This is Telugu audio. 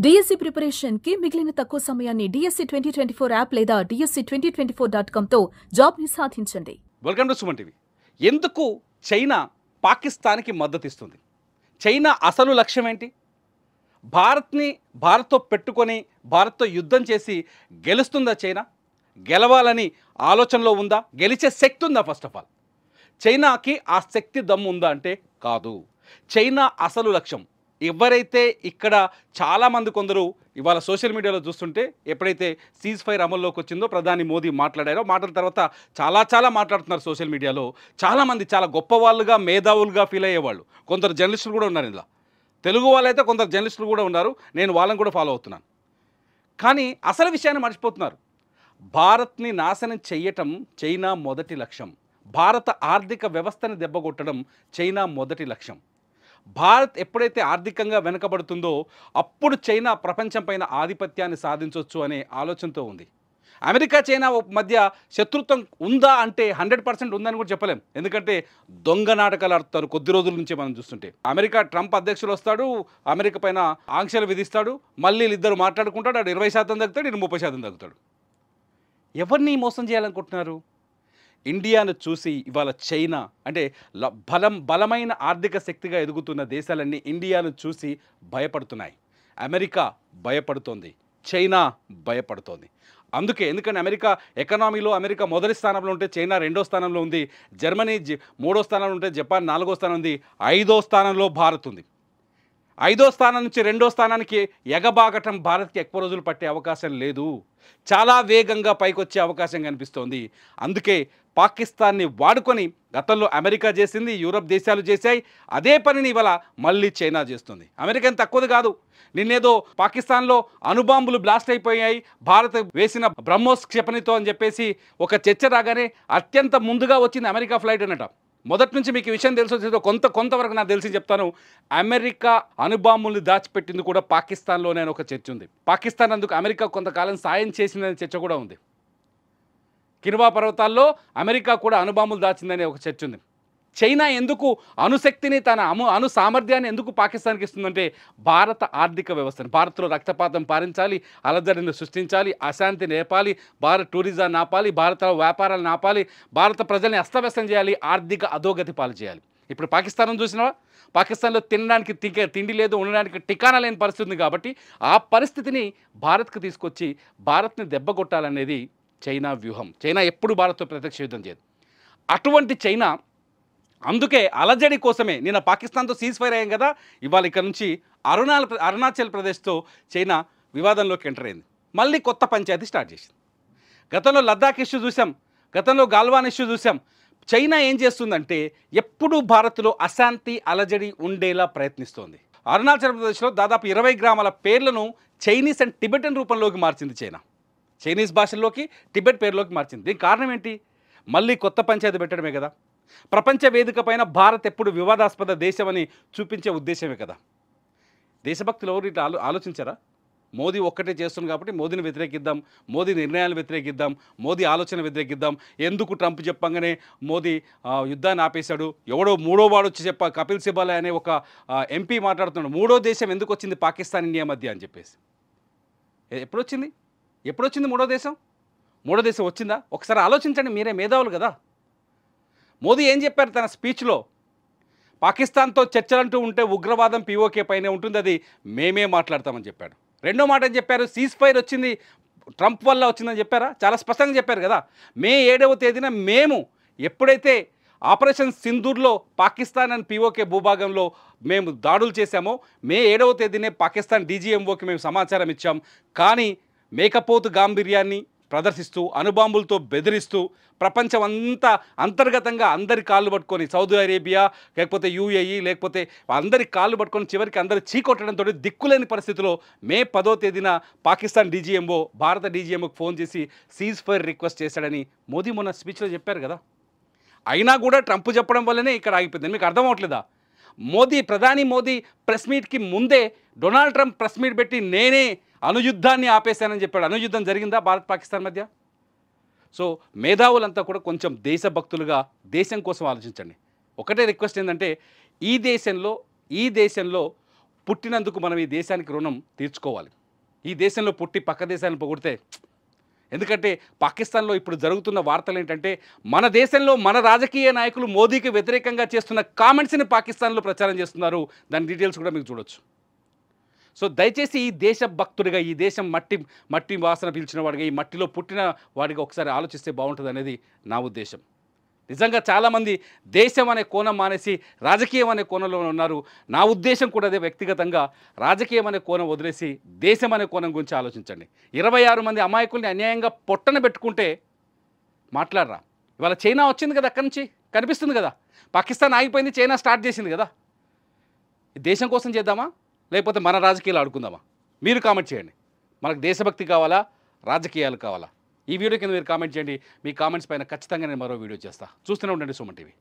డిఎస్సి ప్రిపరేషన్ కి మిగిలిన తక్కువ సమయాన్ని డిఎస్సి 2024 యాప్ లేదా DSC2024.com తో జాబ్ ని సాధించండి. Welcome to Suman TV. ఎందుకు చైనా పాకిస్తాన్కి మద్దతు ఇస్తుంది? చైనా అసలు లక్ష్యం ఏంటి? భారత్తో పెట్టుకొని భారత్తో యుద్ధం చేసి గెలుస్తుందా చైనా? గెలవాలని ఆలోచనలో ఉందా? గెలిచే శక్తి ఉందా? ఫస్ట్ ఆఫ్ ఆల్ చైనాకి ఆ శక్తి దమ్ము ఉందా అంటే కాదు. చైనా అసలు లక్ష్యం ఎవరైతే ఇక్కడ చాలామంది కొందరు ఇవాళ సోషల్ మీడియాలో చూస్తుంటే ఎప్పుడైతే సీజ్ ఫైర్ అమల్లోకి వచ్చిందో ప్రధాని మోదీ మాట్లాడారో మాటల తర్వాత చాలా మాట్లాడుతున్నారు సోషల్ మీడియాలో. చాలామంది చాలా గొప్ప వాళ్ళుగా మేధావులుగా ఫీల్ అయ్యేవాళ్ళు కొందరు జర్నలిస్టులు కూడా ఉన్నారు. ఇందులో తెలుగు వాళ్ళైతే కొందరు జర్నలిస్టులు కూడా ఉన్నారు. నేను వాళ్ళని కూడా ఫాలో అవుతున్నాను. కానీ అసలు విషయాన్ని మర్చిపోతున్నారు. భారత్ని నాశనం చెయ్యటం చైనా మొదటి లక్ష్యం. భారత ఆర్థిక వ్యవస్థని దెబ్బకొట్టడం చైనా మొదటి లక్ష్యం. భారత్ ఎప్పుడైతే ఆర్థికంగా వెనుకబడుతుందో అప్పుడు చైనా ప్రపంచం పైన ఆధిపత్యాన్ని సాధించవచ్చు అనే ఆలోచనతో ఉంది. అమెరికా చైనా మధ్య శత్రుత్వం ఉందా అంటే 100% ఉందని కూడా చెప్పలేం. ఎందుకంటే దొంగ నాటకాలు ఆడుతారు కొద్ది రోజుల నుంచి మనం చూస్తుంటే. అమెరికా ట్రంప్ అధ్యక్షులు వస్తాడు, అమెరికా పైన ఆంక్షలు విధిస్తాడు, మళ్ళీ ఇద్దరు మాట్లాడుకుంటాడు, అటు 20% తగ్గుతాడు, ఇటు 30% తగ్గుతాడు. ఎవరిని మోసం చేయాలనుకుంటున్నారు? ఇండియాను చూసి ఇవాళ చైనా అంటే బలమైన ఆర్థిక శక్తిగా ఎదుగుతున్న దేశాలన్నీ ఇండియాను చూసి భయపడుతున్నాయి. America భయపడుతోంది, China భయపడుతోంది. ఎందుకంటే అమెరికా ఎకనామీలో అమెరికా మొదటి స్థానంలో ఉంటే చైనా 2వ స్థానంలో ఉంది, జర్మనీ 3వ స్థానంలో ఉంటే జపాన్ 4వ స్థానం ఉంది, 5వ స్థానంలో భారత్ ఉంది. 5వ స్థానం నుంచి 2వ స్థానానికి ఎగబాగటం భారత్కి ఎక్కువ రోజులు పట్టే అవకాశం లేదు. చాలా వేగంగా పైకొచ్చే అవకాశం కనిపిస్తోంది. అందుకే పాకిస్తాన్ని వాడుకొని గతంలో అమెరికా చేసింది, యూరప్ దేశాలు చేశాయి. అదే పనిని ఇవాళ మళ్ళీ చైనా చేస్తుంది. అమెరికా తక్కువది కాదు. నిన్నేదో పాకిస్తాన్లో అణుబాంబులు బ్లాస్ట్ అయిపోయాయి భారత్ వేసిన బ్రహ్మోస్ క్షిపణితో అని చెప్పేసి ఒక చర్చ రాగానే అత్యంత ముందుగా వచ్చింది అమెరికా ఫ్లైట్ అనట. మొదటి నుంచి మీకు ఈ విషయం తెలుసు, కొంతవరకు నాకు తెలిసి చెప్తాను. అమెరికా అణుబాంబుల్ని దాచిపెట్టింది కూడా పాకిస్తాన్లోనే అని ఒక చర్చ ఉంది. పాకిస్తాన్ అందుకు అమెరికా కొంతకాలం సాయం చేసిందనే చర్చ కూడా ఉంది. కిర్వా పర్వతాల్లో అమెరికా కూడా అణుబాంబులు దాచిందనే ఒక చర్చ ఉంది. చైనా ఎందుకు అణుశక్తిని తన అణు సామర్థ్యాన్ని ఎందుకు పాకిస్తాన్కి ఇస్తుందంటే భారత ఆర్థిక వ్యవస్థను, భారత్లో రక్తపాతం పారించాలి, అలజడిని సృష్టించాలి, అశాంతి నేపాలి, భారత్ టూరిజాన్ని ఆపాలి, భారత వ్యాపారాలను ఆపాలి, భారత ప్రజల్ని అస్తవ్యస్తం చేయాలి, ఆర్థిక అధోగతి పాలు చేయాలి. ఇప్పుడు పాకిస్తాన్ చూసినావా? పాకిస్తాన్లో తినడానికి తిండి లేదు, ఉండడానికి టికానా లేని పరిస్థితి ఉంది. కాబట్టి ఆ పరిస్థితిని భారత్కి తీసుకొచ్చి భారత్ని దెబ్బకొట్టాలనేది చైనా వ్యూహం. చైనా ఎప్పుడు భారత్తో ప్రత్యక్ష యుద్ధం చేయదు. అటువంటి చైనా అందుకే అలజడి కోసమే నిన్న పాకిస్తాన్తో సీజ్ ఫైర్ అయ్యాం కదా, ఇవాళ ఇక్కడ నుంచి అరుణాచల్ ప్రదేశ్తో చైనా వివాదంలోకి ఎంటర్ అయింది. మళ్ళీ కొత్త పంచాయతీ స్టార్ట్ చేసింది. గతంలో లద్దాఖ్ ఇష్యూ చూసాం, గతంలో గాల్వాన్ ఇష్యూ చూసాం. చైనా ఏం చేస్తుందంటే ఎప్పుడూ భారత్లో అశాంతి అలజడి ఉండేలా ప్రయత్నిస్తోంది. అరుణాచల్ ప్రదేశ్లో దాదాపు 20 గ్రామాల పేర్లను చైనీస్ అండ్ టిబెటన్ రూపంలోకి మార్చింది చైనా. చైనీస్ భాషల్లోకి టిబెట్ పేరులోకి మార్చింది. దీనికి కారణం ఏంటి? మళ్ళీ కొత్త పంచాయతీ పెట్టడమే కదా. ప్రపంచ వేదిక పైన భారత్ ఎప్పుడు వివాదాస్పద దేశమని చూపించే ఉద్దేశమే కదా. దేశభక్తులు ఎవరు ఇట్లా ఆలోచించారా? మోదీ ఒక్కటే చేస్తుంది కాబట్టి మోదీని వ్యతిరేకిద్దాం, మోదీ నిర్ణయాలు వ్యతిరేకిద్దాం, మోదీ ఆలోచన వ్యతిరేకిద్దాం. ఎందుకు ట్రంప్ చెప్పంగానే మోదీ యుద్ధాన్ని ఆపేశాడు? ఎవడో మూడో వాడు వచ్చి కపిల్ సిబాల్ అనే ఒక ఎంపీ మాట్లాడుతున్నాడు, మూడో దేశం ఎందుకు వచ్చింది పాకిస్తాన్ ఇండియా మధ్య అని చెప్పేసి. ఎప్పుడొచ్చింది మూడో దేశం? మూడో దేశం వచ్చిందా? ఒకసారి ఆలోచించండి, మీరే మేధావులు కదా. మోదీ ఏం చెప్పారు తన స్పీచ్లో? పాకిస్తాన్తో చర్చలంటూ ఉంటే ఉగ్రవాదం POK పైనే ఉంటుంది, అది మేమే మాట్లాడతామని చెప్పాడు. రెండో మాట ఏం చెప్పారు? సీజ్ ఫైర్ వచ్చింది ట్రంప్ వల్ల వచ్చిందని చెప్పారా? చాలా స్పష్టంగా చెప్పారు కదా. మే 7వ తేదీన మేము ఎప్పుడైతే ఆపరేషన్ సింధూర్లో పాకిస్తాన్ అండ్ POK భూభాగంలో మేము దాడులు చేశామో మే 7వ తేదీనే పాకిస్తాన్ DGMOకి మేము సమాచారం ఇచ్చాం. కానీ మేకపోతు గాంభీర్యాన్ని ప్రదర్శిస్తూ అణుబాంబులతో బెదిరిస్తూ ప్రపంచం అంతా అంతర్గతంగా అందరి కాళ్ళు పట్టుకొని, సౌదీ అరేబియా లేకపోతే UAE లేకపోతే అందరి కాళ్ళు పట్టుకొని చివరికి అందరు చీకొట్టడంతో దిక్కులేని పరిస్థితిలో మే 10వ తేదీన పాకిస్తాన్ DGMO భారత DGMOకి ఫోన్ చేసి సీజ్ ఫైర్ రిక్వెస్ట్ చేశాడని మోదీ మొన్న స్పీచ్లో చెప్పారు కదా. అయినా కూడా ట్రంప్ చెప్పడం వల్లనే ఇక్కడ ఆగిపోయింది. మీకు అర్థం అవట్లేదా? ప్రధాని మోదీ ప్రెస్ మీట్కి ముందే డొనాల్డ్ ట్రంప్ ప్రెస్ మీట్ పెట్టి నేనే అణుయుద్ధాన్ని ఆపేశానని చెప్పాడు. అణుయుద్ధం జరిగిందా భారత్ పాకిస్తాన్ మధ్య? సో మేధావులంతా కూడా కొంచెం దేశభక్తులుగా దేశం కోసం ఆలోచించండి. ఒకటే రిక్వెస్ట్ ఏంటంటే ఈ దేశంలో పుట్టినందుకు మనం ఈ దేశానికి రుణం తీర్చుకోవాలి. ఈ దేశంలో పుట్టి పక్క దేశాన్ని పొగిడితే, ఎందుకంటే పాకిస్తాన్లో ఇప్పుడు జరుగుతున్న వార్తలు ఏంటంటే మన దేశంలో మన రాజకీయ నాయకులు మోదీకి వ్యతిరేకంగా చేస్తున్న కామెంట్స్ని పాకిస్తాన్లో ప్రచారం చేస్తున్నారు. దాని డీటెయిల్స్ కూడా మీకు చూడొచ్చు. సో దయచేసి ఈ దేశ భక్తుడిగా, ఈ దేశం మట్టి వాసన పీల్చిన వాడిగా, ఈ మట్టిలో పుట్టిన వాడిగా ఒకసారి ఆలోచిస్తే బాగుంటుంది అనేది నా ఉద్దేశం. నిజంగా చాలామంది దేశం అనే కోణం మానేసి రాజకీయం అనే కోణంలో ఉన్నారు. నా ఉద్దేశం కూడా అదే. వ్యక్తిగతంగా రాజకీయం అనే కోణం వదిలేసి దేశం అనే కోణం గురించి ఆలోచించండి. 26 మంది అమాయకుల్ని అన్యాయంగా పొట్టన పెట్టుకుంటే మాట్లాడరా? ఇవాళ చైనా వచ్చింది కదా, అక్కడి నుంచి కనిపిస్తుంది కదా. పాకిస్తాన్ ఆగిపోయింది, చైనా స్టార్ట్ చేసింది కదా. దేశం కోసం చేద్దామా, లేకపోతే మన రాజకీయాలు ఆడుకుందామా? మీరు కామెంట్ చేయండి. మనకు దేశభక్తి కావాలా, రాజకీయాలు కావాలా? ఈ వీడియో కింద మీరు కామెంట్ చేయండి. మీ కామెంట్స్ పైన ఖచ్చితంగా నేను మరో వీడియో చేస్తాను. చూస్తూనే ఉండండి సుమన్ టీవీ.